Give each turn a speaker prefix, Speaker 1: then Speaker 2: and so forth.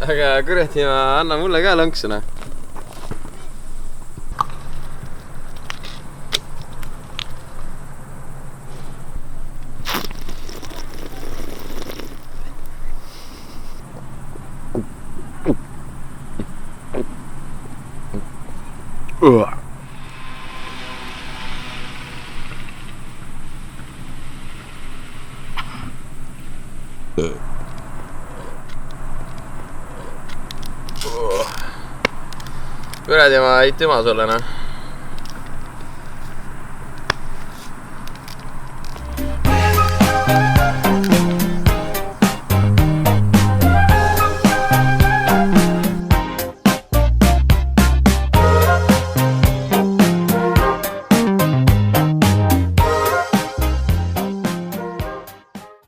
Speaker 1: aga kuradi, anna mulle ka lõnksu, noh. Kuradi, ma ei tüma sulle, noh.